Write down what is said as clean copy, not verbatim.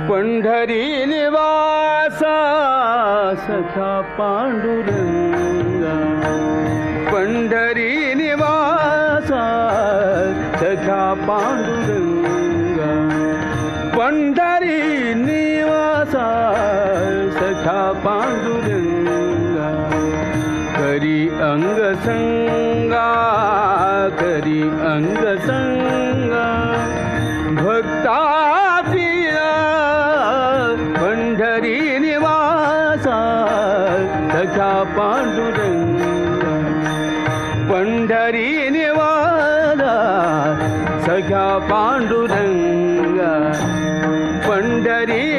पंढरी निवासा सखा पांडुरंगा, पंढरी निवासा सखा पांडुरंगा, पंढरी निवासा सखा पांडुरंगा, करी अंग संगा, करी अंग संगा, भक्ताची पंढरी निवासा सखा पांडुरंगा, पंढरी निवासा सखा पांडुरंगा, पंढरी